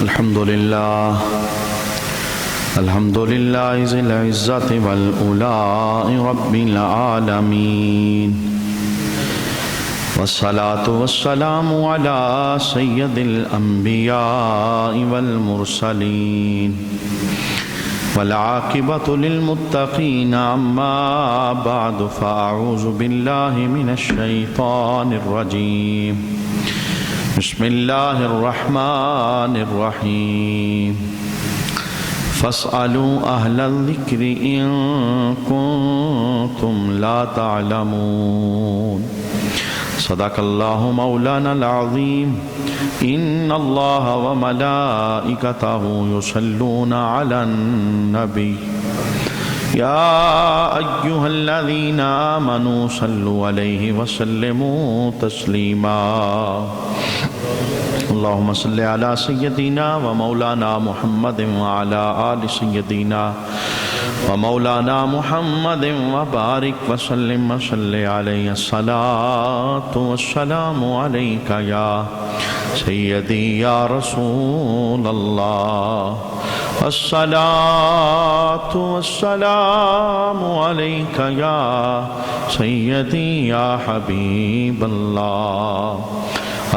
الحمد لله ذي العزة والأولاء رب العالمين، والصلاة والسلام على سيد الأنبياء والمرسلين، والعاقبة للمتقين. أما بعد، فأعوذ بالله من الشيطان الرجيم. بسم الله الرحمن الرحيم. فاسألوا أهل الذكر إن كنتم لا تعلمون. صدق الله مولانا العظيم. إن الله وملائكته يصلون على النبي يا أيها الذين آمنوا صلوا عليه وسلموا تسليما. اللهم صل على سيدنا ومولانا محمد وعلى آل سيدنا ومولانا محمد وبارك وسلم وصل عليه. الصلاة والسلام عليك يا سيدي يا رسول الله. الصلاة والسلام عليك يا سيدي يا حبيب الله.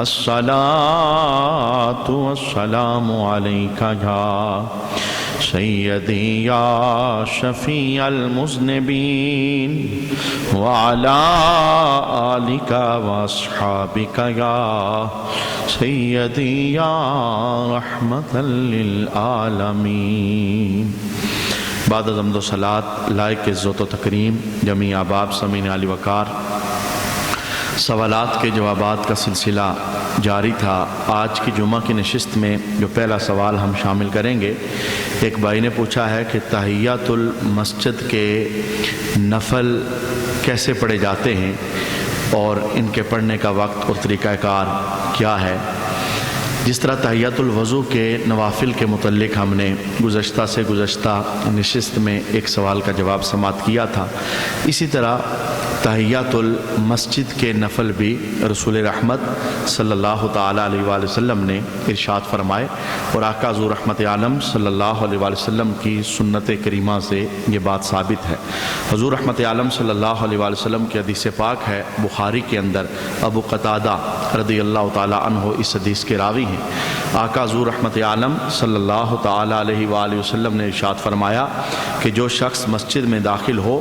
الصلاة والسلام عليك يا سيدي يا شفيع المذنبين، وعلى آلك وأصحابك يا سيدي يا رحمة للعالمين. بعد از حمد و صلاة لائق عزت و تکریم جمیع احباب سامعین عالی وقار، سوالات کے جوابات کا سلسلہ جاری تھا. آج کی جمعہ کی نشست میں جو پہلا سوال ہم شامل کریں گے، ایک بھائی نے پوچھا ہے کہ تحیات المسجد کے نفل کیسے پڑھے جاتے ہیں اور ان کے پڑھنے کا وقت اور طریقہ کار کیا ہے. جس طرح تحیات الوضو کے نوافل کے متعلق ہم نے گزشتہ نشست میں ایک سوال کا جواب سماعت کیا تھا، اسی طرح تحیات المسجد کے نفل بھی رسول رحمت صلی اللہ تعالیٰ علیہ وآلہ وسلم نے ارشاد فرمائے، اور آقا حضور رحمت عالم صلی اللہ علیہ وآلہ وسلم کی سنت کریمہ سے یہ بات ثابت ہے. حضور رحمت عالم صلی اللہ علیہ وآلہ وسلم کی حدیث پاک ہے، بخاری کے اندر ابو قتادہ رضی اللہ تعالیٰ عنہ اس حدیث کے راوی ہیں. آقا حضور رحمت عالم صلی اللہ تعالیٰ علیہ وآلہ وسلم نے ارشاد فرمایا کہ جو شخص مسجد میں داخل ہو،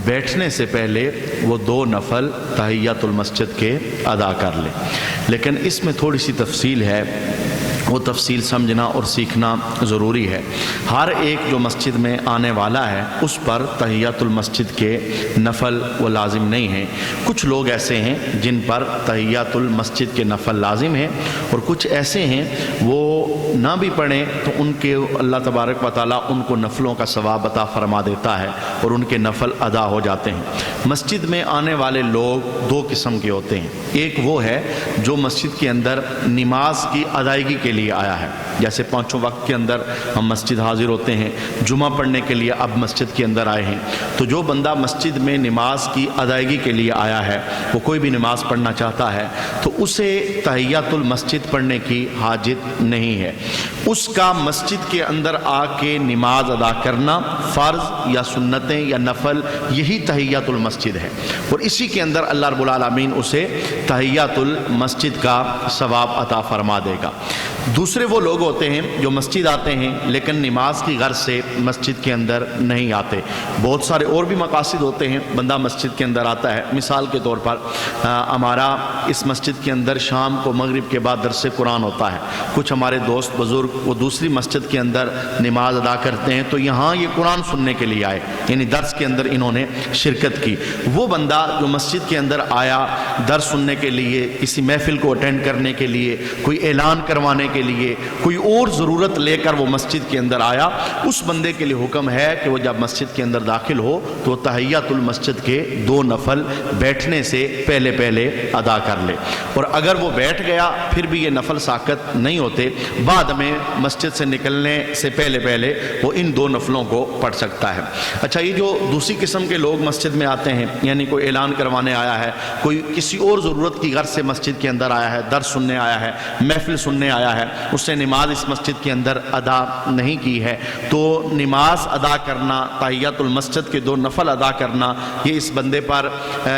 بیٹھنے سے پہلے وہ 2 نفل تحیات المسجد کے ادا کر لے. لیکن اس میں تھوڑی سی تفصیل ہے، وہ تفصیل سمجھنا اور سیکھنا ضروری ہے. ہر ایک جو مسجد میں آنے والا ہے اس پر تحیات المسجد کے نفل وہ لازم نہیں ہیں. کچھ لوگ ایسے ہیں جن پر تحیات المسجد کے نفل لازم ہیں، اور کچھ ایسے ہیں وہ نہ بھی پڑھیں تو ان کے اللہ تبارک و تعالیٰ ان کو نفلوں کا ثواب عطا فرما دیتا ہے اور ان کے نفل ادا ہو جاتے ہیں. مسجد میں آنے والے لوگ 2 قسم کے ہوتے ہیں. ایک وہ ہے جو مسجد کے اندر نماز کی ادائیگی کے لیے آیا ہے، جیسے 5 وقت کے اندر ہم مسجد حاضر ہوتے ہیں، جمعہ پڑھنے کے لیے اب مسجد کے اندر آئے ہیں. تو جو بندہ مسجد میں نماز کی ادائیگی کے لیے آیا ہے، وہ کوئی بھی نماز پڑھنا چاہتا ہے، تو اسے تحیات المسجد پڑھنے کی حاجت نہیں ہے. اس کا مسجد کے اندر آ کے نماز ادا کرنا فرض یا سنتیں یا نفل، یہی تحیات المسجد ہے، اور اسی کے اندر اللہ رب العالمین اسے تحیات المسجد کا ثواب عطا فرما دے گا. دوسرے وہ لوگ ہوتے ہیں جو مسجد آتے ہیں لیکن نماز کی غرض سے مسجد کے اندر نہیں آتے. بہت سارے اور بھی مقاصد ہوتے ہیں، بندہ مسجد کے اندر آتا ہے. مثال کے طور پر ہمارا اس مسجد کے اندر شام کو مغرب کے بعد درس قرآن ہوتا ہے. کچھ ہمارے دوست بزرگ وہ دوسری مسجد کے اندر نماز ادا کرتے ہیں، تو یہاں یہ قرآن سننے کے لیے آئے، یعنی درس کے اندر انہوں نے شرکت کی. وہ بندہ جو مسجد کے اندر آیا درس سننے کے لیے، کسی محفل کو اٹینڈ کرنے کے لیے، کوئی اعلان کروانے کے لیے، کوئی اور ضرورت لے کر وہ مسجد کے اندر آیا، اس بندے کے لیے حکم ہے کہ وہ جب مسجد کے اندر داخل ہو تو تحیات المسجد کے 2 نفل بیٹھنے سے پہلے ادا کر لے. اور اگر وہ بیٹھ گیا پھر بھی یہ نفل ساقط نہیں ہوتے، بعد میں مسجد سے نکلنے سے پہلے وہ ان 2 نفلوں کو پڑھ سکتا ہے. اچھا، یہ جو دوسری قسم کے لوگ مسجد میں آتے ہیں، یعنی کوئی اعلان کروانے آیا ہے، کوئی کسی اور ضرورت کی غرض سے مسجد کے اندر آیا ہے، درس سننے آیا ہے، محفل سننے آیا ہے، اس نے نماز اس مسجد کے اندر ادا نہیں کی ہے، تو نماز ادا کرنا، تحیۃ المسجد کے 2 نفل ادا کرنا، یہ اس بندے پر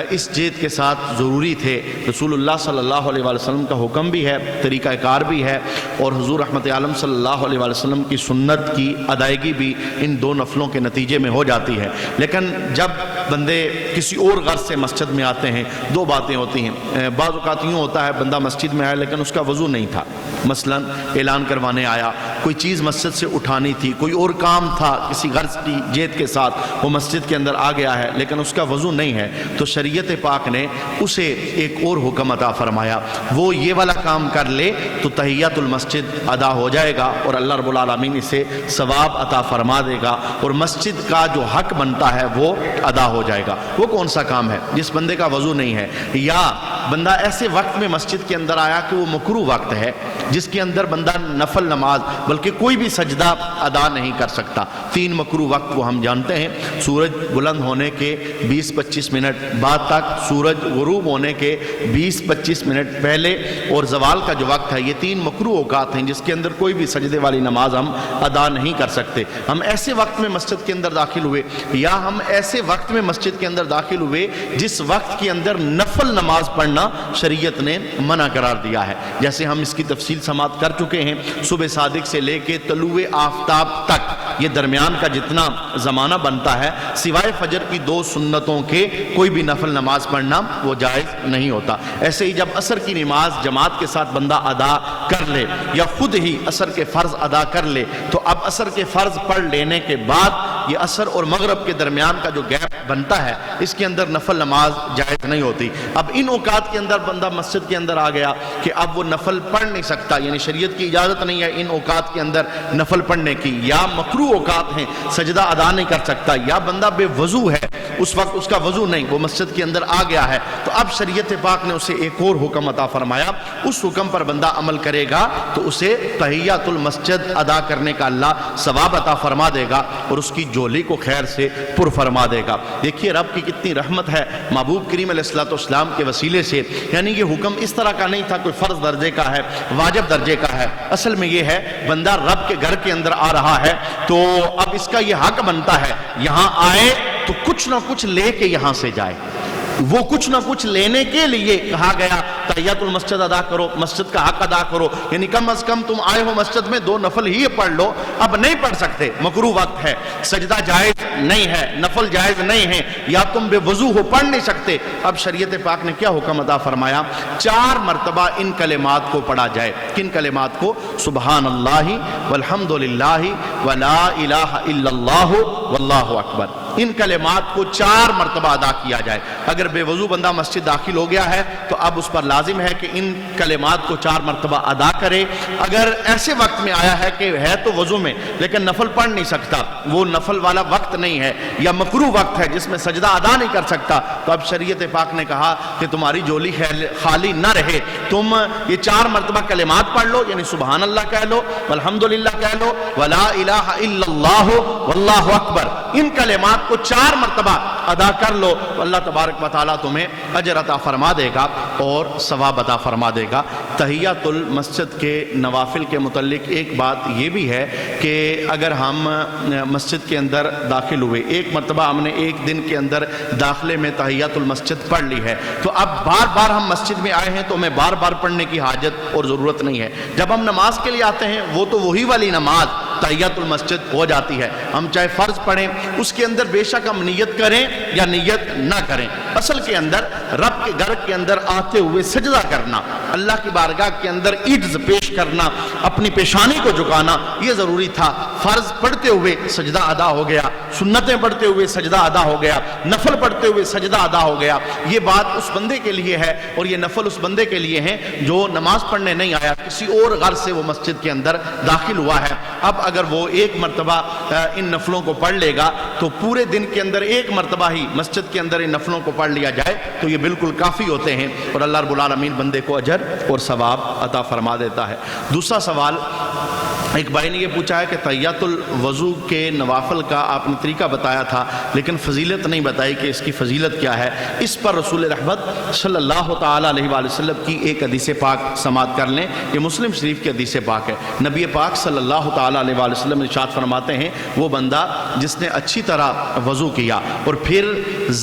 اس جیت کے ساتھ ضروری تھے۔ رسول اللہ صلی اللہ علیہ وآلہ وسلم کا حکم بھی ہے، طریقہ کار بھی ہے، اور حضور رحمت عالم صلی اللہ علیہ وآلہ وسلم کی سنت کی ادائیگی بھی ان 2 نفلوں کے نتیجے میں ہو جاتی ہے۔ لیکن جب بندے کسی اور غرض سے مسجد میں آتے ہیں، 2 باتیں ہوتی ہیں۔ بعض اوقات یوں ہوتا ہے بندہ مسجد میں آیا لیکن اس کا وضو نہیں تھا، مثلا اعلان کروانے آیا، کوئی چیز مسجد سے اٹھانی تھی، کوئی اور کام تھا کسی غرض کی جیت کے ساتھ، وہ مسجد کے اندر آ گیا ہے لیکن اس کا وضو نہیں ہے، تو شریعت پاک نے اسے ایک اور حکم عطا فرمایا، وہ یہ والا کام کر لے تو تحیۃ المسجد ادا ہو جائے گا اور اللہ رب العالمین اسے ثواب عطا فرما دے گا، اور مسجد کا جو حق بنتا ہے وہ ادا ہو جائے گا۔ وہ کون سا کام ہے؟ جس بندے کا وضو نہیں ہے، یا بندہ ایسے وقت میں مسجد کے اندر آیا کہ وہ مکروہ وقت ہے، جس کے اندر بندہ نفل نماز بلکہ کوئی بھی سجدہ ادا نہیں کر سکتا۔ 3 مکروہ وقت وہ ہم جانتے ہیں، سورج بلند ہونے کے 20-25 منٹ بعد تک، سورج غروب ہونے کے 20-25 منٹ پہلے، اور زوال کا جو وقت ہے، یہ 3 مکروہ اوقات ہیں جس کے اندر کوئی بھی سجدے والی نماز ہم ادا نہیں کر سکتے۔ ہم ایسے وقت میں مسجد کے اندر داخل ہوئے، یا ہم ایسے وقت میں مسجد کے اندر داخل ہوئے جس وقت کے اندر نفل نماز پڑھنا شریعت نے منع قرار دیا ہے، جیسے ہم اس کی تفصیل سماعت کر چکے ہیں۔ صبح صادق سے لے کے طلوع آفتاب تک یہ درمیان کا جتنا زمانہ بنتا ہے، سوائے فجر کی 2 سنتوں کے کوئی بھی نفل نماز پڑھنا وہ جائز نہیں ہوتا۔ ایسے ہی جب عصر کی نماز جماعت کے ساتھ بندہ ادا کر لے یا خود ہی عصر کے فرض ادا کر لے، تو اب عصر کے فرض پڑھ لینے کے بعد یہ عصر اور مغرب کے درمیان کا جو گیپ بنتا ہے، اس کے اندر نفل نماز جائز نہیں ہوتی۔ اب ان اوقات کے اندر بندہ مسجد کے اندر آ گیا کہ اب وہ نفل پڑھ نہیں سکتا، یعنی شریعت کی اجازت نہیں ہے ان اوقات کے اندر نفل پڑھنے کی، یا مکروہ اوقات ہیں سجدہ ادا نہیں کر سکتا، یا بندہ بے وضو ہے، اس وقت اس کا وضو نہیں، وہ مسجد کے اندر آ گیا ہے، تو اب شریعت پاک نے اسے ایک اور حکم عطا فرمایا، اس حکم پر بندہ عمل کرے گا تو اسے تحیۃ المسجد ادا کرنے کا اللہ ثواب عطا فرما دے گا اور اس کی جولی کو خیر سے پر فرما دے گا۔ دیکھیے رب کی کتنی رحمت ہے محبوب کریم علیہ السلام کے وسیلے سے، یعنی یہ حکم اس طرح کا نہیں تھا کوئی فرض درجے کا ہے، واجب درجے کا ہے، اصل میں یہ ہے بندہ رب کے گھر کے اندر آ رہا ہے تو اب اس کا یہ حق بنتا ہے یہاں آئے تو کچھ نہ کچھ لے کے یہاں سے جائے۔ وہ کچھ نہ کچھ لینے کے لیے کہا گیا تحیۃ المسجد ادا کرو، مسجد کا حق ادا کرو، یعنی کم از کم تم آئے ہو مسجد میں 2 نفل ہی پڑھ لو۔ اب نہیں پڑھ سکتے، مکروہ وقت ہے، سجدہ جائز نہیں ہے، نفل جائز نہیں ہے، یا تم بے وضو ہو پڑھ نہیں سکتے۔ اب شریعت پاک نے کیا حکم عطا فرمایا؟ 4 مرتبہ ان کلمات کو پڑھا جائے۔ کن کلمات کو؟ سبحان اللہ والحمد للہ ولا الہ الا اللہ واللہ اکبر، ان کلمات کو 4 مرتبہ ادا کیا جائے۔ اگر بے وضو بندہ مسجد داخل ہو گیا ہے تو اب اس پر لازم ہے کہ ان کلمات کو 4 مرتبہ ادا کرے۔ اگر ایسے وقت میں آیا ہے کہ ہے تو وضو میں لیکن نفل پڑھ نہیں سکتا، وہ نفل والا وقت نہیں ہے یا مکروہ وقت ہے جس میں سجدہ ادا نہیں کر سکتا، تو اب شریعت پاک نے کہا کہ تمہاری جولی خالی نہ رہے، تم یہ 4 مرتبہ کلمات پڑھ لو، یعنی سبحان اللہ کہہ لو، والحمدللہ کہہ لو، ولا الہ الا اللہ واللہ اکبر، ان کلمات کو 4 مرتبہ ادا کر لو، اللہ تبارک و تعالیٰ تمہیں اجر عطا فرما دے گا اور ثواب عطا فرما دے گا۔ تحیۃ المسجد کے نوافل کے متعلق ایک بات یہ بھی ہے کہ اگر ہم مسجد کے اندر داخل ہوئے، ایک مرتبہ ہم نے ایک دن کے اندر داخلے میں تحیۃ المسجد پڑھ لی ہے، تو اب بار بار ہم مسجد میں آئے ہیں تو ہمیں بار بار پڑھنے کی حاجت اور ضرورت نہیں ہے۔ جب ہم نماز کے لیے آتے ہیں وہ تو وہی والی نماز تحیۃ المسجد ہو جاتی ہے، ہم چاہے فرض پڑھیں اس کے اندر بے شک ہم نیت کریں یا نیت نہ کریں، اصل کے اندر رب کے گھر کے اندر آتے ہوئے سجدہ کرنا، اللہ کی بارگاہ کے اندر عجز پیش کرنا، اپنی پیشانی کو جھکانا، یہ ضروری تھا۔ فرض پڑھتے ہوئے سجدہ ادا ہو گیا، سنتیں پڑھتے ہوئے سجدہ ادا ہو گیا، نفل پڑھتے ہوئے سجدہ ادا ہو گیا، یہ بات اس بندے کے لیے ہے اور یہ نفل اس بندے کے لیے ہیں جو نماز پڑھنے نہیں آیا، کسی اور غرض سے وہ مسجد کے اندر داخل ہوا ہے۔ اب اگر وہ ایک مرتبہ ان نفلوں کو پڑھ لے گا تو پورے دن کے اندر ایک مرتبہ ہی مسجد کے اندر ان نفلوں کو پڑھ لیا جائے تو یہ بالکل کافی ہوتے ہیں اور اللہ رب العالمین بندے کو اجر اور ثواب عطا فرما دیتا ہے۔ دوسرا سوال ایک بھائی نے یہ پوچھا ہے کہ تحیات الوضو کے نوافل کا آپ نے طریقہ بتایا تھا لیکن فضیلت نہیں بتائی کہ اس کی فضیلت کیا ہے۔ اس پر رسول رحمت صلی اللہ تعالیٰ علیہ وآلہ وسلم کی ایک حدیث پاک سماعت کر لیں۔ یہ مسلم شریف کی حدیث پاک ہے۔ نبی پاک صلی اللہ تعالیٰ علیہ وآلہ وسلم ارشاد فرماتے ہیں وہ بندہ جس نے اچھی طرح وضو کیا اور پھر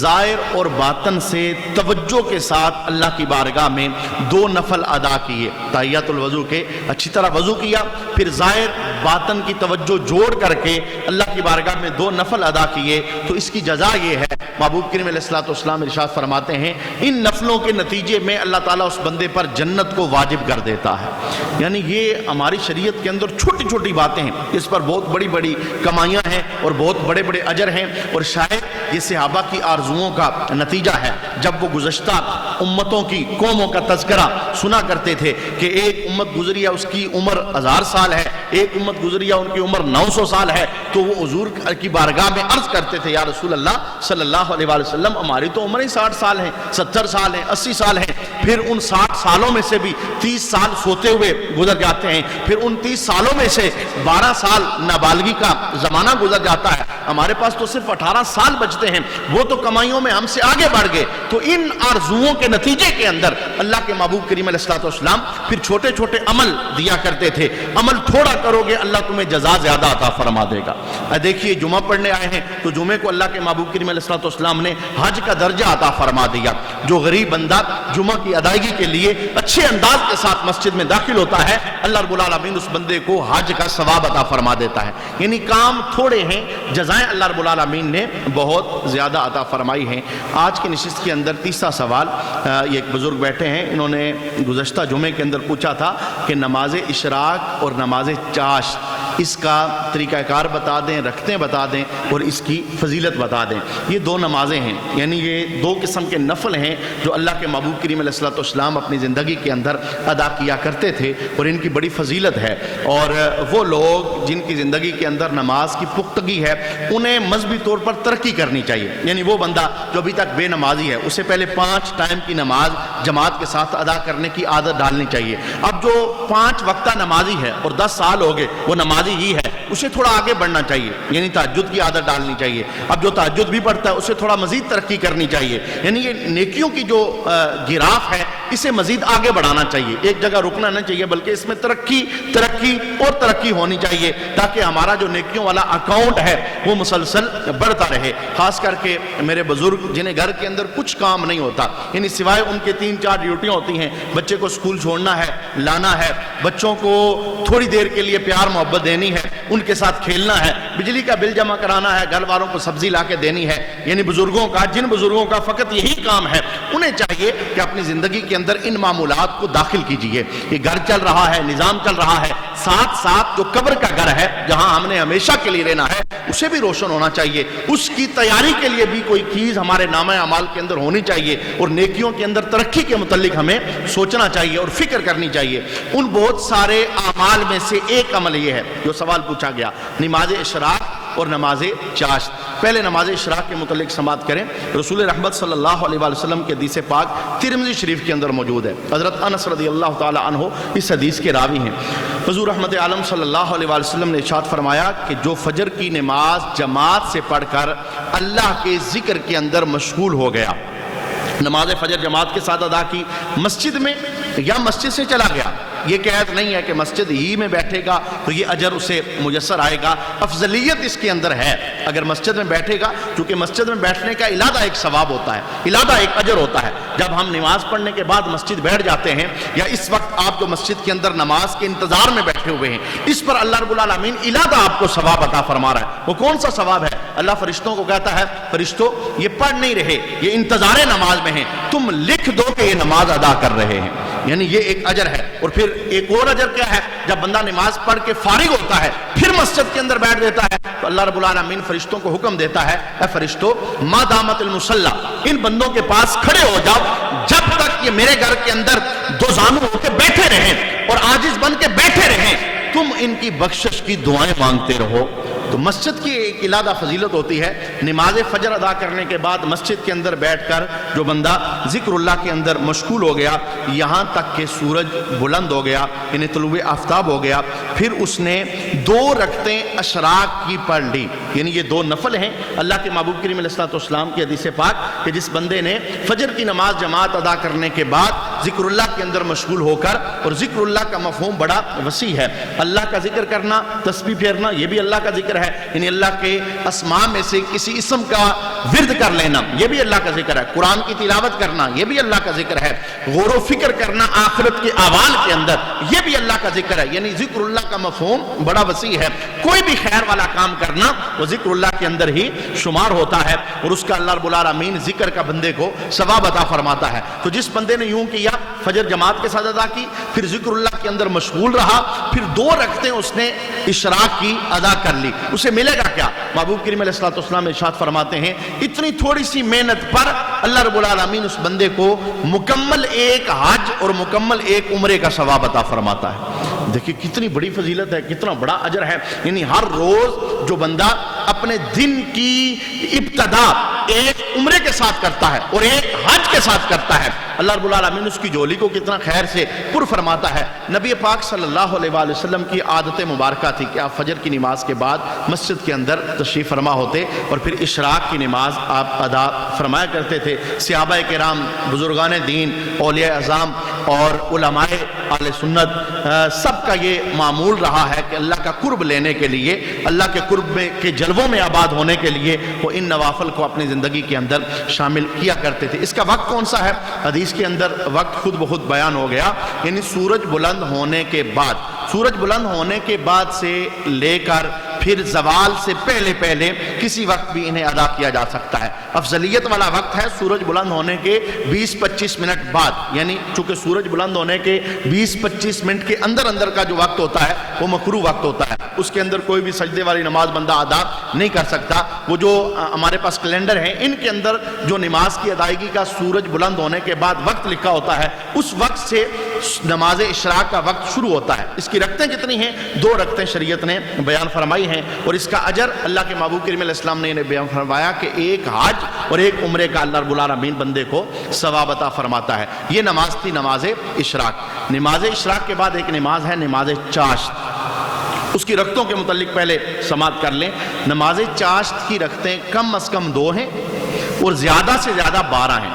ظاہر اور باطن سے توجہ کے ساتھ اللہ کی بارگاہ میں 2 نفل ادا کیے، تحیات الوضو کے اچھی طرح وضو کیا، پھر ظاہر باطن کی توجہ جوڑ کر کے اللہ کی بارگاہ میں 2 نفل ادا کیے، تو اس کی جزا یہ ہے، محبوب کریم علیہ السلام ارشاد فرماتے ہیں ان نفلوں کے نتیجے میں اللہ تعالیٰ اس بندے پر جنت کو واجب کر دیتا ہے۔ یعنی یہ ہماری شریعت کے اندر چھوٹی چھوٹی باتیں ہیں، اس پر بہت بڑی بڑی کمائیاں ہیں اور بہت بڑے بڑے اجر ہیں، اور شاید یہ صحابہ کی آرزوؤں کا نتیجہ ہے۔ جب وہ گزشتہ امتوں کی قوموں کا تذکرہ سنا کرتے تھے کہ ایک امت گزری ہے اس کی عمر 1000 سال ہے، ایک امت گزری ہے ان کی عمر 900 سال ہے، تو وہ حضور کی بارگاہ میں عرض کرتے تھے یا رسول اللہ صلی اللہ علیہ وآلہ وسلم ہماری تو عمر ہی 60 سال ہیں، 70 سال ہیں، 80 سال ہیں، پھر ان 60 سالوں میں سے بھی 30 سال سوتے ہوئے گزر جاتے ہیں، پھر ان 30 سالوں میں سے 12 سال نابالغی کا زمانہ گزر جاتا ہے، ہمارے پاس تو صرف 18 سال بچتے ہیں، وہ تو کمائیوں میں ہم سے آگے بڑھ گئے۔ تو ان آرزوؤں کے نتیجے کے اندر اللہ کے محبوب کریم علیہ السلام پھر چھوٹے چھوٹے عمل دیا کرتے تھے، عمل تھوڑا کرو گے اللہ تمہیں جزا زیادہ عطا فرما دے گا۔ دیکھیے جمعہ پڑھنے آئے ہیں تو جمعے کو اللہ کے محبوب کریم علیہ السلام نے حج کا درجہ عطا فرما دیا۔ جو غریب بندہ جمعہ کی ادائیگی کے لیے اچھے انداز کے ساتھ مسجد میں داخل ہوتا ہے، اللہ رب العالمین اس بندے کو حج کا ثواب عطا فرما دیتا ہے۔ یعنی کام تھوڑے ہیں، جزائیں اللہ رب العالمین نے بہت زیادہ عطا فرمائی ہیں۔ آج کی نشست کے اندر تیسرا سوال، یہ ایک بزرگ بیٹھے ہیں، انہوں نے گزشتہ جمعے کے اندر پوچھا تھا کہ نماز اشراق اور نماز چاشت اس کا طریقہ کار بتا دیں، رکھتے بتا دیں اور اس کی فضیلت بتا دیں۔ یہ 2 نمازیں ہیں، یعنی یہ 2 قسم کے نفل ہیں جو اللہ کے محبوب کریم علیہ السلام اپنی زندگی کے اندر ادا کیا کرتے تھے اور ان کی بڑی فضیلت ہے۔ اور وہ لوگ جن کی زندگی کے اندر نماز کی پختگی ہے انہیں مذہبی طور پر ترقی کرنی چاہیے۔ یعنی وہ بندہ جو ابھی تک بے نمازی ہے اسے پہلے 5 ٹائم کی نماز جماعت کے ساتھ ادا کرنے کی عادت ڈالنی چاہیے۔ اب جو 5 وقتہ نمازی ہے اور 10 سال ہو گئے وہ نمازی ہی ہے، اسے تھوڑا آگے بڑھنا چاہیے، یعنی تہجد کی عادت ڈالنی چاہیے۔ اب جو تہجد بھی پڑھتا ہے اسے تھوڑا مزید ترقی کرنی چاہیے، یعنی یہ نیکیوں کی جو گراف ہے اسے مزید آگے بڑھانا چاہیے، ایک جگہ رکنا نہ چاہیے بلکہ اس میں ترقی اور ترقی ہونی چاہیے تاکہ ہمارا جو نیکیوں والا اکاؤنٹ ہے وہ مسلسل بڑھتا رہے۔ خاص کر کے میرے بزرگ جنہیں گھر کے اندر کچھ کام نہیں ہوتا، یعنی سوائے ان کے 3-4 ڈیوٹیاں ہوتی ہیں، بچے کو اسکول چھوڑنا ہے، لانا ہے، بچوں کو تھوڑی دیر کے لیے پیار محبت دینی ہے، ان کے ساتھ کھیلنا ہے، بجلی کا بل جمع کرانا ہے، گھر والوں کو سبزی لا کے دینی ہے، یعنی بزرگوں کا جن بزرگوں کا فقط یہی کام ہے انہیں چاہیے کہ اپنی زندگی کے اندر ان معمولات کو داخل کیجئے۔ یہ گھر چل رہا ہے، نظام چل رہا ہے، ساتھ ساتھ جو قبر کا گھر ہے جہاں ہم نے ہمیشہ کے لیے رہنا ہے اسے بھی روشن ہونا چاہیے، اس کی تیاری کے لیے بھی کوئی چیز ہمارے نامہ اعمال کے اندر ہونی چاہیے اور نیکیوں کے اندر ترقی کے متعلق ہمیں سوچنا چاہیے اور فکر کرنی چاہیے۔ ان بہت سارے اعمال میں سے ایک عمل یہ ہے جو سوال پوچھا گیا، نماز اشراق اور نماز چاشت۔ پہلے نماز اشراق کے متعلق سماعت کریں۔ رسول رحمت صلی اللہ علیہ وآلہ وسلم کے حدیث پاک ترمذی شریف کے اندر موجود ہے، حضرت انس رضی اللہ تعالی عنہ اس حدیث کے راوی ہیں۔ حضور رحمت عالم صلی اللہ علیہ وآلہ وسلم نے ارشاد فرمایا کہ جو فجر کی نماز جماعت سے پڑھ کر اللہ کے ذکر کے اندر مشغول ہو گیا، نماز فجر جماعت کے ساتھ ادا کی، مسجد میں یا مسجد سے چلا گیا، یہ قید نہیں ہے کہ مسجد ہی میں بیٹھے گا تو یہ اجر اسے میسر آئے گا، افضلیت اس کے اندر ہے اگر مسجد میں بیٹھے گا، کیونکہ مسجد میں بیٹھنے کا علیحدہ ایک ثواب ہوتا ہے، علیحدہ ایک اجر ہوتا ہے۔ جب ہم نماز پڑھنے کے بعد مسجد بیٹھ جاتے ہیں یا اس وقت آپ جو مسجد کے اندر نماز کے انتظار میں بیٹھے ہوئے ہیں، اس پر اللہ رب العالمین علیحدہ آپ کو ثواب عطا فرما رہا ہے۔ وہ کون سا ثواب ہے؟ اللہ فرشتوں کو کہتا ہے فرشتوں یہ پڑھ نہیں رہے، یہ انتظار نماز میں ہیں، تم لکھ دو کہ یہ نماز ادا کر رہے ہیں، یعنی یہ ایک اجر ہے۔ اور پھر ایک اور اجر کیا ہے؟ جب بندہ نماز پڑھ کے فارغ ہوتا ہے پھر مسجد کے اندر بیٹھ دیتا ہے تو اللہ رب العالمین فرشتوں کو حکم دیتا ہے، اے فرشتوں ما دامت المصلی، ان بندوں کے پاس کھڑے ہو جاؤ جب تک یہ میرے گھر کے اندر دو زانو ہو کے بیٹھے رہیں اور عاجز بن کے بیٹھے رہیں، تم ان کی بخشش کی دعائیں مانگتے رہو۔ تو مسجد کی ایک علیحدہ فضیلت ہوتی ہے. نماز فجر ادا کرنے کے بعد مسجد کے اندر بیٹھ کر جو بندہ ذکر اللہ کے اندر مشغول ہو گیا یہاں تک کہ سورج بلند ہو گیا یعنی طلوع آفتاب ہو گیا, پھر اس نے 2 رکعتیں اشراق کی پڑھ لی, یعنی یہ 2 نفل ہیں. اللہ کے محبوب کریم علیہ السلام کی حدیث پاک کہ جس بندے نے فجر کی نماز جماعت ادا کرنے کے بعد ذکر اللہ کے اندر مشغول ہو کر, اور ذکر اللہ کا مفہوم بڑا وسیع ہے, اللہ کا ذکر کرنا, تسبیح پھیرنا یہ بھی اللہ کا ذکر ہے, یعنی اللہ کے اسماء میں سے کسی اسم کا ورد کر لینا یہ بھی اللہ کا ذکر ہے, قرآن کی تلاوت کرنا یہ بھی اللہ کا ذکر ہے, غور و فکر کرنا آخرت کے احوال کے اندر یہ بھی اللہ کا ذکر ہے. یعنی ذکر اللہ کا مفہوم بڑا وسیع ہے. کوئی بھی خیر والا کام کرنا وہ ذکر اللہ کے اندر ہی شمار ہوتا ہے, اور اس کا اللہ رب العالمین ذکر کا بندے کو ثواب عطا فرماتا ہے. تو جس بندے نے یوں کیا, فجر جماعت کے ساتھ ادا کی, پھر ذکر اللہ کے اندر مشغول رہا, پھر 2 رکعتیں اس نے اشراق کی ادا کر لی, اسے ملے گا کیا؟ محبوب کریم علیہ السلام ارشاد فرماتے ہیں اتنی تھوڑی سی محنت پر اللہ رب العالمین اس بندے کو مکمل ایک حج اور مکمل ایک عمرے کا ثواب عطا فرماتا ہے. دیکھیں کتنی بڑی فضیلت ہے, کتنا بڑا اجر ہے. یعنی ہر روز جو بندہ اپنے دن کی ابتدا ایک عمرے کے ساتھ کرتا ہے اور ایک حج کے ساتھ کرتا ہے, اللہ رب العالمین اس کی جولی کو کتنا خیر سے پر فرماتا ہے. نبی پاک صلی اللہ علیہ وآلہ وسلم کی عادت مبارکہ تھی کہ آپ فجر کی نماز کے بعد مسجد کے اندر تشریف فرما ہوتے اور پھر اشراق کی نماز آپ ادا فرمایا کرتے تھے. صحابہ کرام, بزرگان دین, اولیاء اعظام اور علماء اہل سنت سب کا یہ معمول رہا ہے کہ اللہ کا قرب لینے کے لیے, اللہ کے قرب میں کے جلووں میں آباد ہونے کے لیے وہ ان نوافل کو اپنی زندگی کے اندر شامل کیا کرتے تھے. اس کا وقت کون سا ہے؟ حدیث کے اندر وقت خود بخود بیان ہو گیا, یعنی سورج بلند ہونے کے بعد, سورج بلند ہونے کے بعد سے لے کر پھر زوال سے پہلے پہلے کسی وقت بھی انہیں ادا کیا جا سکتا ہے. افضلیت والا وقت ہے سورج بلند ہونے کے 20-25 منٹ بعد, یعنی چونکہ سورج بلند ہونے کے 20-25 منٹ کے اندر اندر کا جو وقت ہوتا ہے وہ مکروہ وقت ہوتا ہے, اس کے اندر کوئی بھی سجدے والی نماز بندہ ادا نہیں کر سکتا. وہ جو ہمارے پاس کیلنڈر ہیں ان کے اندر جو نماز کی ادائیگی کا سورج بلند ہونے کے بعد وقت لکھا ہوتا ہے اس وقت سے نماز اشراق کا وقت شروع ہوتا ہے. اس کی رکعتیں کتنی ہیں؟ 2 رکعتیں شریعت نے بیان فرمائی ہیں, اور اس کا اجر اللہ کے محبوب کریم علیہ السلام نے انہیں بیان فرمایا کہ ایک حج اور ایک عمرے کا اللہ رب العالمین بندے کو ثواب عطا فرماتا ہے. یہ نماز تھی نماز اشراق. نماز اشراق کے بعد ایک نماز ہے نماز چاشت. اس کی رکعتوں کے متعلق پہلے سماعت کر لیں. نماز چاشت کی رکعتیں کم از کم 2 ہیں اور زیادہ سے زیادہ 12 ہیں.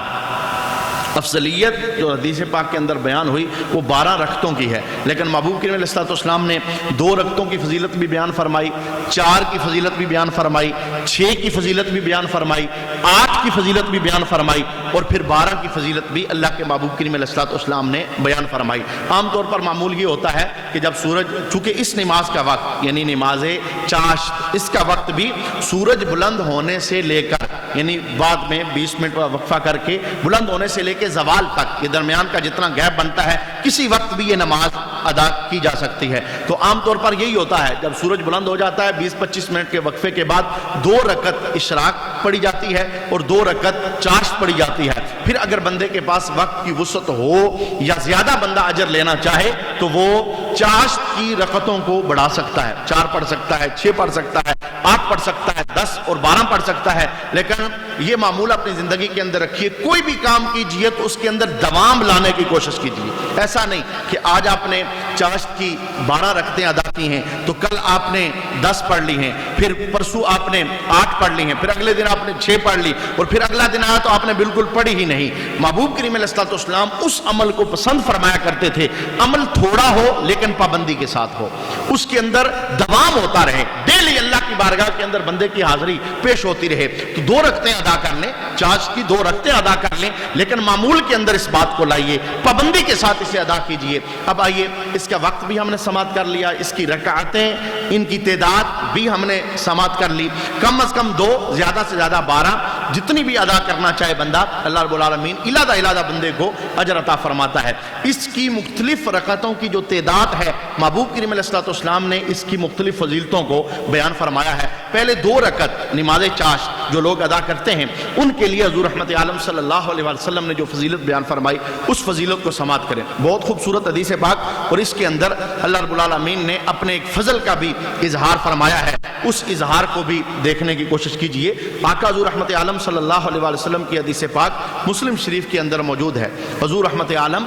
افضلیت جو حدیث پاک کے اندر بیان ہوئی وہ 12 رکعتوں کی ہے, لیکن محبوب کریم علیہ السلام نے 2 رکعتوں کی فضیلت بھی بیان فرمائی, 4 کی فضیلت بھی بیان فرمائی, 6 کی فضیلت بھی بیان فرمائی, 8 کی فضیلت بھی بیان فرمائی, اور پھر 12 کی فضیلت بھی اللہ کے محبوب کریم علیہ السلام نے بیان فرمائی. عام طور پر معمول یہ ہوتا ہے کہ جب سورج, چونکہ اس نماز کا وقت یعنی نماز چاشت اس کا وقت بھی سورج بلند ہونے سے لے کر, یعنی بعد میں 20 منٹ وقفہ کر کے بلند ہونے سے لے کے زوال تک, یہ درمیان کا جتنا گیپ بنتا ہے کسی وقت بھی یہ نماز ادا کی جا سکتی ہے. تو عام طور پر یہی ہوتا ہے جب سورج بلند ہو جاتا ہے 20-25 منٹ کے وقفے کے بعد 2 رکعت اشراق پڑھی جاتی ہے اور 2 رکعت چاشت پڑھی جاتی ہے. پھر اگر بندے کے پاس وقت کی وسعت ہو یا زیادہ بندہ اجر لینا چاہے تو وہ چاشت کی رکعتوں کو بڑھا سکتا ہے, 4 پڑھ سکتا ہے, 6 پڑھ سکتا ہے, 8 پڑھ سکتا ہے, 10 اور 12 پڑھ سکتا ہے. لیکن یہ معمول اپنی زندگی کے اندر رکھیے, کوئی بھی کام کیجئے تو اس کے اندر دوام لانے کی کوشش کیجئے. ایسا نہیں کہ آج آپ نے چاشت کی 12 رکعتیں ادا کی ہیں تو کل آپ نے 10 پڑھ لی ہیں, پھر پرسوں آپ نے 8 پڑھ لی ہیں, پھر اگلے دن آپ نے 6 پڑھ لی, اور پھر اگلا دن آیا تو آپ نے بالکل پڑھی ہی نہیں. محبوب کریم علیہ السلام اس عمل کو پسند فرمایا کرتے تھے, عمل تھوڑا ہو لیکن پابندی کے ساتھ ہو, اس کے اندر دوام ہوتا رہے, ڈیلی اللہ کی بارگاہ کے اندر بندے کی حاضری پیش ہوتی رہے. تو 2 رکعتیں ادا کر لیں, چاشت کی 2 رکعتیں ادا کر لیں, لیکن معمول کے اندر اس بات کو لائیے, پابندی کے ساتھ اسے ادا کیجئے. اب آئیے, اس کا وقت بھی ہم نے سماعت کر لیا, اس کی رکعتیں ان کی تعداد بھی ہم نے سماعت کر لی. کم از کم 2, زیادہ سے زیادہ 12, جتنی بھی ادا کرنا چاہے بندہ, اللہ رب العالمین علیحدہ بندے کو اجر عطا فرماتا ہے. اس کی مختلف رکعتوں کی جو تعداد ہے محبوب کریم علیہ السلام نے اس کی مختلف فضیلتوں کو بیان فرمایا ہے. پہلے 2 رکعت نماز چاشت جو لوگ ادا کرتے ہیں ان کے لیے حضور رحمت عالم صلی اللہ علیہ وسلم نے جو فضیلت بیان فرمائی اس فضیلت کو سماعت کریں. بہت خوبصورت حدیث پاک, اور اس کے اندر اللہ رب العالمین نے اپنے ایک فضل کا بھی اظہار فرمایا ہے. اس اظہار کو بھی دیکھنے کی کوشش کیجئے۔ آقا حضور رحمت عالم صلی اللہ علیہ وسلم کی حدیث پاک مسلم شریف کے اندر موجود ہے۔ حضور رحمت عالم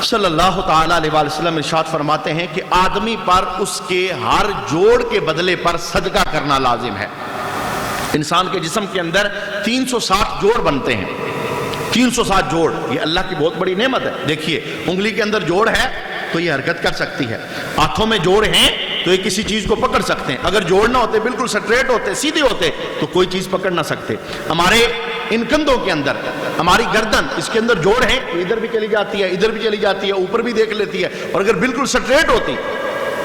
صلی اللہ تعالی علیہ وسلم ارشاد فرماتے ہیں کہ آدمی پر اس کے ہر جوڑ کے بدلے پر صدقہ کرنا لازم ہے۔ انسان کے جسم کے اندر 360 جوڑ بنتے ہیں، 360 جوڑ، یہ اللہ کی بہت بڑی نعمت ہے۔ دیکھیے انگلی کے اندر جوڑ ہے تو یہ حرکت کر سکتی ہے، ہاتھوں میں جوڑ ہیں تو یہ کسی چیز کو پکڑ سکتے ہیں، اگر جوڑ نہ ہوتے، بالکل سٹریٹ ہوتے، سیدھے ہوتے تو کوئی چیز پکڑ نہ سکتے۔ ہمارے ان کندھوں کے اندر، ہماری گردن، اس کے اندر جوڑ ہے، ادھر بھی چلی جاتی ہے، ادھر بھی چلی جاتی ہے، اوپر بھی دیکھ لیتی ہے، اور اگر بالکل سٹریٹ ہوتی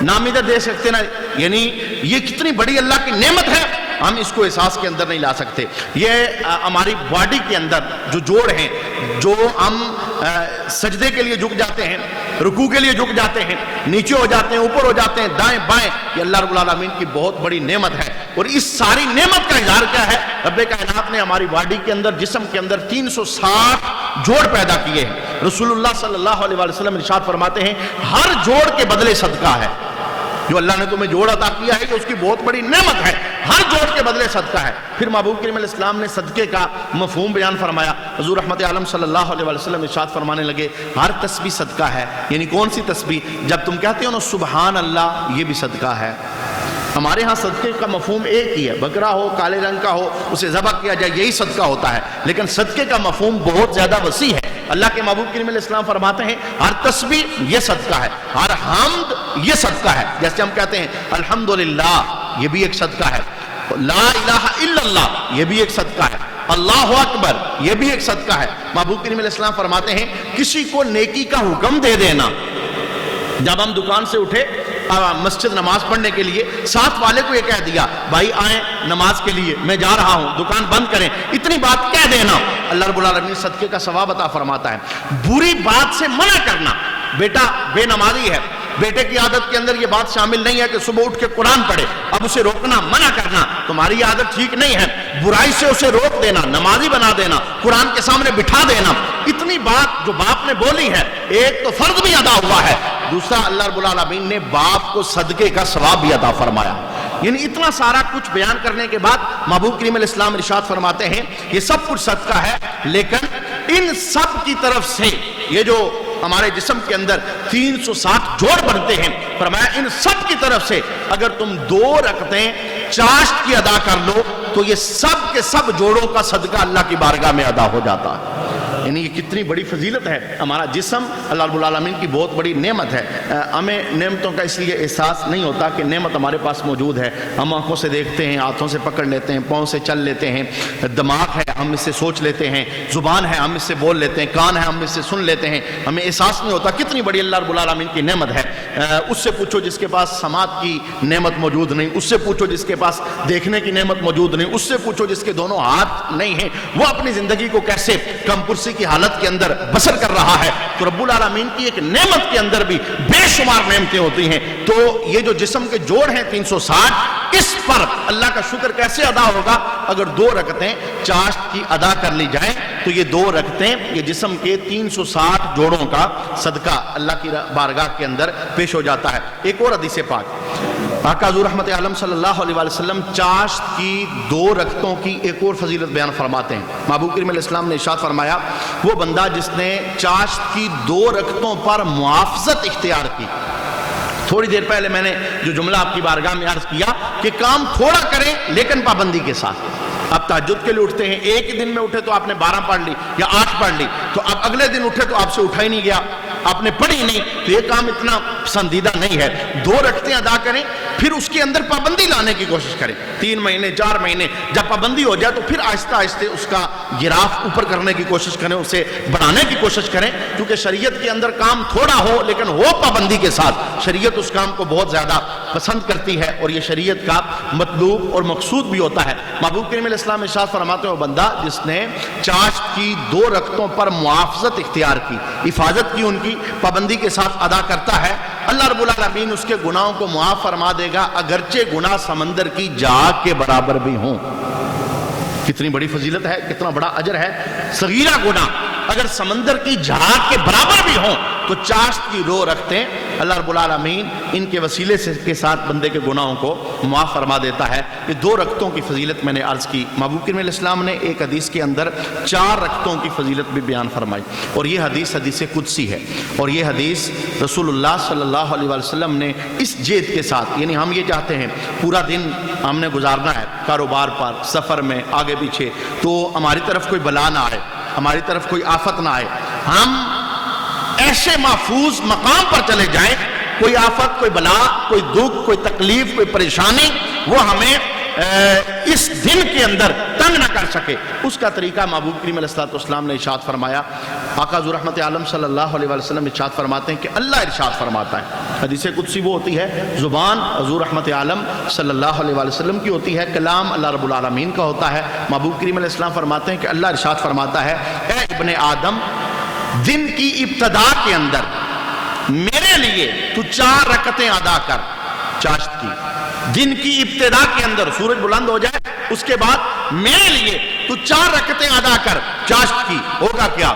نامیدہ دے سکتے نا، یعنی یہ کتنی بڑی اللہ کی نعمت ہے، ہم اس کو احساس کے اندر نہیں لا سکتے۔ یہ ہماری باڈی کے اندر جو جوڑ ہیں، جو ہم سجدے کے لیے جھک جاتے ہیں، رکوع کے لیے جھک جاتے ہیں، نیچے ہو جاتے ہیں، اوپر ہو جاتے ہیں، دائیں بائیں، یہ اللہ رب العالمین کی بہت بڑی نعمت ہے۔ اور اس ساری نعمت کا اظہار کیا ہے؟ رب کائنات نے ہماری باڈی کے اندر، جسم کے اندر 360 جوڑ پیدا کیے ہیں۔ رسول اللہ صلی اللہ علیہ وسلم ارشاد فرماتے ہیں ہر جوڑ کے بدلے صدقہ ہے۔ جو اللہ نے تمہیں جوڑ عطا کیا ہے کہ اس کی بہت بڑی نعمت ہے، ہر جوڑ کے بدلے صدقہ ہے۔ پھر محبوب کریم علیہ السلام نے صدقے کا مفہوم بیان فرمایا۔ حضور رحمت عالم صلی اللہ علیہ وسلم ارشاد فرمانے لگے ہر تسبیح صدقہ ہے۔ یعنی کون سی تسبیح؟ جب تم کہتے ہو نا سبحان اللہ، یہ بھی صدقہ ہے۔ ہمارے ہاں صدقے کا مفہوم ایک ہی ہے، بکرا ہو، کالے رنگ کا ہو، اسے ذبح کیا جائے، یہی صدقہ ہوتا ہے، لیکن صدقے کا مفہوم بہت زیادہ وسیع ہے۔ اللہ کے محبوب کریم علیہ السلام فرماتے ہیں ہر تسبیح یہ صدقہ ہے، ہر حمد یہ صدقہ ہے۔ جیسے ہم کہتے ہیں الحمدللہ، یہ بھی ایک صدقہ ہے، لا الہ الا اللہ، یہ بھی ایک صدقہ ہے، اللہ اکبر، یہ بھی ایک صدقہ ہے۔ محبوب کریم علیہ السلام فرماتے ہیں کسی کو نیکی کا حکم دے دینا، جب ہم دکان سے اٹھے مسجد نماز پڑھنے کے لیے، ساتھ والے کو یہ کہہ دیا بھائی آئیں نماز کے لیے، میں جا رہا ہوں، دکان بند کریں، اتنی بات کہہ دینا، اللہ رب العالمین صدقے کا ثواب عطا فرماتا ہے۔ بری بات سے منع کرنا، بیٹا بے نمازی ہے، بیٹے کی عادت کے اندر یہ بات شامل نہیں ہے کہ صبح اٹھ کے قرآن پڑھے، اب اسے روکنا، منع کرنا، تمہاری عادت ٹھیک نہیں ہے، برائی سے اسے روک دینا، نمازی بنا دینا، قرآن کے سامنے بٹھا دینا، اتنی بات جو باپ نے بولی ہے، ایک تو فرض بھی ادا ہوا ہے، دوسرا اللہ رب العالمین نے باپ کو صدقے کا ثواب بھی عطا فرمایا۔ یعنی اتنا سارا کچھ بیان کرنے کے بعد محبوب کریم علیہ السلام ارشاد فرماتے ہیں یہ سب کچھ صدقہ ہے، لیکن ان سب کی طرف سے یہ جو ہمارے جسم کے اندر 360 جوڑ بنتے ہیں، فرمایا ان سب کی طرف سے اگر تم 2 رکعتیں چاشت کی ادا کر لو تو یہ سب کے سب جوڑوں کا صدقہ اللہ کی بارگاہ میں ادا ہو جاتا ہے۔ یعنی یہ کتنی بڑی فضیلت ہے۔ ہمارا جسم اللہ رب العالمین کی بہت بڑی نعمت ہے۔ ہمیں نعمتوں کا اس لیے احساس نہیں ہوتا کہ نعمت ہمارے پاس موجود ہے، ہم آنکھوں سے دیکھتے ہیں، ہاتھوں سے پکڑ لیتے ہیں، پاؤں سے چل لیتے ہیں، دماغ ہے ہم اس سے سوچ لیتے ہیں، زبان ہے ہم اس سے بول لیتے ہیں، کان ہے ہم اس سے سن لیتے ہیں، ہمیں احساس نہیں ہوتا کتنی بڑی اللہ رب العالمین کی نعمت ہے۔ اس سے پوچھو جس کے پاس سماعت کی نعمت موجود نہیں، اس سے پوچھو جس کے پاس دیکھنے کی نعمت موجود نہیں، اس سے پوچھو جس کے دونوں ہاتھ نہیں ہیں، وہ اپنی زندگی کو کیسے کم پرسی کی حالت کے اندر بسر کر رہا ہے۔ تو رب العالمین کی ایک نعمت کے اندر بھی بے شمار نعمتیں ہوتی ہیں۔ تو یہ جو جسم کے جوڑ ہیں 360، اس پر اللہ کا شکر کیسے ادا ہوگا؟ اگر 2 رکعتیں چاشت کی ادا کر لی جائیں تو یہ 2 رکعتیں یہ جسم کے 360 جوڑوں کا صدقہ اللہ کی بارگاہ کے اندر پیش ہو جاتا ہے۔ ایک اور حدیث پاک، آقا حضور رحمت عالم صلی اللہ علیہ وسلم چاشت کی 2 رکعتوں کی ایک اور فضیلت بیان فرماتے ہیں۔ محبوب کریم علیہ السلام نے ارشاد فرمایا وہ بندہ جس نے چاشت کی 2 رکعتوں پر محافظت اختیار کی۔ تھوڑی دیر پہلے میں نے جو جملہ آپ کی بارگاہ میں عرض کیا کہ کام تھوڑا کریں لیکن پابندی کے ساتھ۔ آپ تہجد کے لیے اٹھتے ہیں، ایک ہی دن میں اٹھے تو آپ نے 12 پڑھ لی یا 8 پڑھ لی، تو اب اگلے دن اٹھے تو آپ سے اٹھا ہی نہیں گیا، آپ نے پڑھی نہیں، تو یہ کام اتنا پسندیدہ نہیں ہے۔ 2 رکعتیں ادا کریں، پھر اس کے اندر پابندی لانے کی کوشش کریں۔ 3 مہینے 4 مہینے جب پابندی ہو جائے تو پھر آہستہ آہستہ اس کا گراف اوپر کرنے کی کوشش کریں، اسے بڑھانے کی کوشش کریں، کیونکہ شریعت کے اندر کام تھوڑا ہو لیکن ہو پابندی کے ساتھ، شریعت اس کام کو بہت زیادہ پسند کرتی ہے اور یہ شریعت کا مطلوب اور مقصود بھی ہوتا ہے۔ محبوب کریم علیہ السلام ارشاد فرماتے ہیں وہ بندہ جس نے چاشت کی 2 رکعتوں پر محافظت اختیار کی، حفاظت کی، ان کی پابندی کے ساتھ ادا کرتا ہے، اللہ رب العالمین اس کے گناہوں کو معاف فرما دے گا، اگرچہ گناہ سمندر کی جھاگ کے برابر بھی ہوں۔ کتنی بڑی فضیلت ہے، کتنا بڑا اجر ہے۔ صغیرہ گناہ اگر سمندر کی جھاگ کے برابر بھی ہوں تو چاشت کی 2 رکھتے اللہ رب العالمین ان کے وسیلے کے ساتھ بندے کے گناہوں کو معاف فرما دیتا ہے۔ یہ 2 رکعتوں کی فضیلت میں نے عرض کی۔ محبوب کریم علیہ السلام نے ایک حدیث کے اندر 4 رکعتوں کی فضیلت بھی بیان فرمائی، اور یہ حدیث حدیث قدسی ہے، اور یہ حدیث رسول اللہ صلی اللہ علیہ وسلم نے اس جیت کے ساتھ، یعنی ہم یہ چاہتے ہیں پورا دن ہم نے گزارنا ہے کاروبار پر، سفر میں، آگے پیچھے، تو ہماری طرف کوئی بلا نہ آئے، ہماری طرف کوئی آفت نہ آئے، ہم ایسے محفوظ مقام پر چلے جائیں، کوئی آفت، کوئی بلا، کوئی دکھ، کوئی تکلیف، کوئی پریشانی وہ ہمیں اس دن کے اندر تنگ نہ کر سکے۔ اس کا طریقہ محبوب کریم علیہ السلام نے ارشاد فرمایا۔ آقا حضور رحمت عالم صلی اللہ علیہ وسلم ارشاد فرماتے ہیں کہ اللہ ارشاد فرماتا ہے، حدیث قدسی وہ ہوتی ہے، زبان حضور رحمت عالم صلی اللہ علیہ وسلم کی ہوتی ہے، کلام اللہ رب العالمین کا ہوتا ہے۔ محبوب کریم علیہ السلام فرماتے ہیں کہ اللہ ارشاد فرماتا ہے، اے ابن آدم، دن کی ابتدا کے اندر میرے لیے تو 4 رکعتیں ادا کر، چاشت کی۔ دن کی ابتدا کے اندر سورج بلند ہو جائے، اس کے بعد میرے لیے تو 4 رکعتیں ادا کر چاشت کی۔ ہوگا کیا؟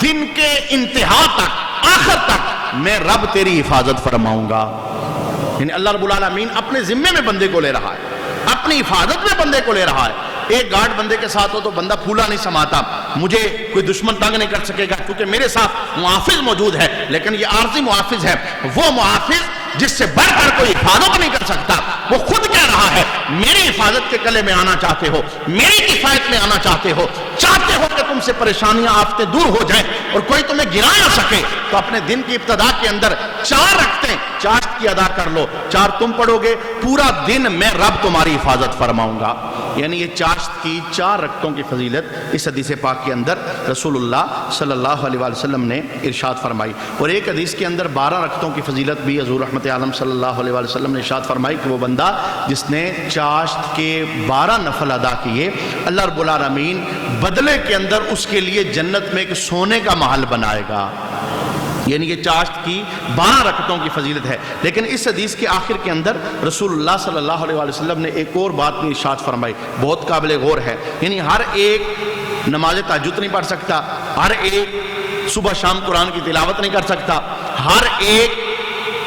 دن کے انتہا تک، آخر تک میں رب تیری حفاظت فرماؤں گا۔ یعنی اللہ رب العالمین اپنے ذمے میں بندے کو لے رہا ہے، اپنی حفاظت میں بندے کو لے رہا ہے۔ ایک گارڈ بندے کے ساتھ ہو تو بندہ پھولا نہیں سماتا، مجھے کوئی دشمن تنگ نہیں کر سکے گا کیونکہ میرے ساتھ محافظ موجود ہے۔ لیکن یہ عارضی محافظ ہے، وہ محافظ جس سے بڑھ کر کوئی حفاظت نہیں کر سکتا، وہ خود کہہ رہا ہے میری حفاظت کے گلے میں آنا چاہتے ہو، میری کفایت میں آنا چاہتے ہو کہ تم سے پریشانیاں آفتیں دور ہو جائیں اور کوئی تمہیں گرا نہ سکے، تو اپنے دن کی ابتدا کے اندر 4 رکعتیں چاشت کی ادا کر لو۔ 4 تم پڑھو گے، پورا دن میں رب تمہاری حفاظت فرماؤں گا۔ یعنی یہ چاشت کی 4 رکعتوں کی فضیلت اس حدیث پاک کے اندر رسول اللہ صلی اللہ علیہ وسلم نے ارشاد فرمائی۔ اور ایک حدیث کے اندر 12 رکعتوں کی فضیلت بھی حضور رحمت عالم صلی اللہ علیہ وسلم نے ارشاد فرمائی کہ وہ بندہ جس نے چاشت کے 12 نفل ادا کیے، اللہ رب العالمین بدلے کے اندر اس کے لیے جنت میں ایک سونے کا محل بنائے گا۔ یعنی یہ چاشت کی 12 رکعتوں کی فضیلت ہے۔ لیکن اس حدیث کے آخر کے اندر رسول اللہ صلی اللہ علیہ وسلم نے ایک اور بات بھی ارشاد فرمائی، بہت قابل غور ہے۔ یعنی ہر ایک نماز تہجد نہیں پڑھ سکتا، ہر ایک صبح شام قرآن کی تلاوت نہیں کر سکتا، ہر ایک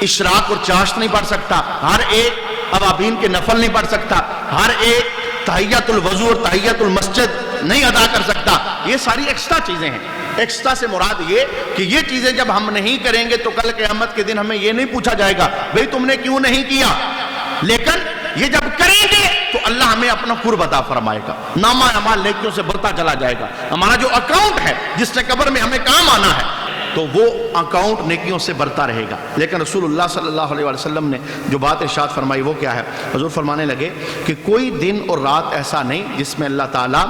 اشراق اور چاشت نہیں پڑھ سکتا، ہر ایک اوابین کے نفل نہیں پڑھ سکتا، ہر ایک تحیۃ الوضو اور تحیۃ المسجد نہیں ادا کر سکتا۔ یہ ساری ایکسٹرا چیزیں ہیں۔ ایکسٹرا سے مراد یہ کہ یہ چیزیں جب ہم نہیں کریں گے تو کل قیامت کے دن ہمیں یہ نہیں پوچھا جائے گا بھئی تم نے کیوں نہیں کیا، لیکن یہ جب کریں گے تو اللہ ہمیں اپنا قرب عطا فرمائے گا، نامہ اعمال نیکیوں سے بڑھتا چلا جائے گا۔ ہمارا جو اکاؤنٹ ہے جس سے قبر میں ہمیں کام آنا ہے تو وہ اکاؤنٹ نیکیوں سے بڑھتا رہے گا۔ لیکن رسول اللہ صلی اللہ علیہ وسلم نے جو بات ارشاد فرمائی وہ کیا ہے؟ حضور فرمانے لگے کہ کوئی دن اور رات ایسا نہیں جس میں اللہ تعالیٰ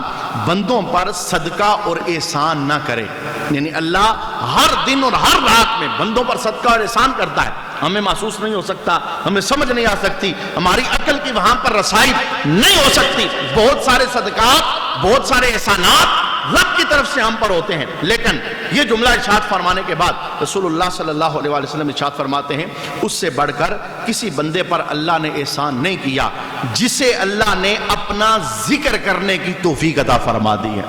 بندوں پر صدقہ اور احسان نہ کرے۔ یعنی اللہ ہر دن اور ہر رات میں بندوں پر صدقہ اور احسان کرتا ہے۔ ہمیں محسوس نہیں ہو سکتا، ہمیں سمجھ نہیں آ سکتی، ہماری عقل کی وہاں پر رسائی نہیں ہو سکتی۔ بہت سارے صدقات، بہت سارے احسانات رب کی طرف سے ہم پر ہوتے ہیں۔ لیکن یہ جملہ ارشاد فرمانے کے بعد رسول اللہ صلی اللہ علیہ وسلم ارشاد فرماتے ہیں اس سے بڑھ کر کسی بندے پر اللہ نے احسان نہیں کیا جسے اللہ نے اپنا ذکر کرنے کی توفیق عطا فرما دی ہے۔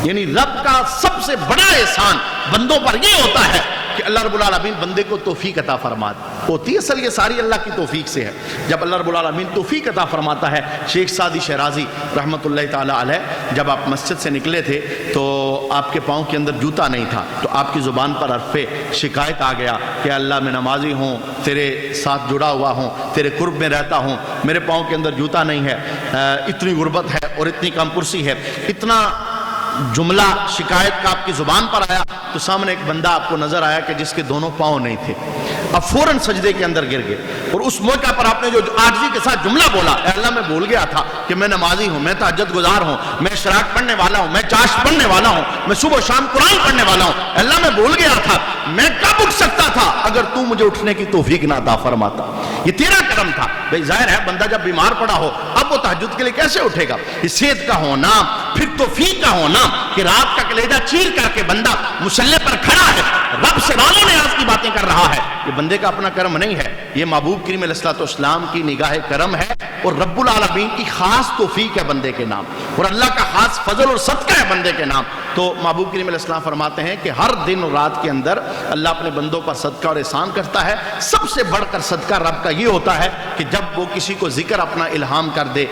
یعنی رب کا سب سے بڑا احسان بندوں پر یہ ہوتا ہے کہ اللہ رب العالمین بندے کو توفیق عطا فرما ہوتی ہے۔ اصل یہ ساری اللہ کی توفیق سے ہے۔ جب اللہ رب العالمین توفیق عطا فرماتا ہے، شیخ سعدی شیرازی رحمۃ اللہ تعالی علیہ جب آپ مسجد سے نکلے تھے تو آپ کے پاؤں کے اندر جوتا نہیں تھا، تو آپ کی زبان پر حرف شکایت آ گیا کہ اللہ میں نمازی ہوں، تیرے ساتھ جڑا ہوا ہوں، تیرے قرب میں رہتا ہوں، میرے پاؤں کے اندر جوتا نہیں ہے، اتنی غربت ہے اور اتنی کم کرسی ہے۔ اتنا جملہ شکایت کا آپ کی زبان پر آیا تو سامنے ایک بندہ آپ کو نظر آیا کہ جس کے دونوں پاؤں نہیں تھے۔ اب فوراً سجدے کے اندر گر گئے اور اس موقع پر آپ نے جو عاجزی کے ساتھ جملہ بولا، اے اللہ میں بھول گیا تھا کہ میں نمازی ہوں، میں تہجد گزار ہوں، میں اشراق پڑھنے والا ہوں، میں چاشت پڑھنے والا ہوں، میں صبح و شام قرآن پڑھنے والا ہوں، اللہ میں بھول گیا تھا، میں کب اٹھ سکتا تھا اگر تو مجھے اٹھنے کی توفیق نہ عطا فرماتا۔ یہ تیرا کرم تھا۔ بھئی ظاہر ہے بندہ جب بیمار پڑا ہو اب وہ تہجد کے لیے کیسے اٹھے گا؟ اس صحت کا ہونا، پھر توفیق کا ہونا کہ رات کا کلیجہ چیر کر کے بندہ مصلی پر کھڑا ہے، رب سے رالوں نے آج کی باتیں کر رہا ہے، یہ بندے کا اپنا کرم نہیں ہے، یہ محبوب کریم علیہ السلام کی نگاہ کرم ہے، اور رب العالمین کی خاص توفیق ہے بندے کے نام، اور اللہ کا خاص فضل اور صدقہ ہے بندے کے نام۔ تو محبوب کریم علیہ السلام فرماتے ہیں کہ ہر دن اور رات کے اندر اللہ اپنے بندوں پر صدقہ اور احسان کرتا ہے۔ سب سے بڑھ کر صدقہ رب کا یہ ہوتا ہے کہ جب وہ کسی کو ذکر اپنا الہام کر دے،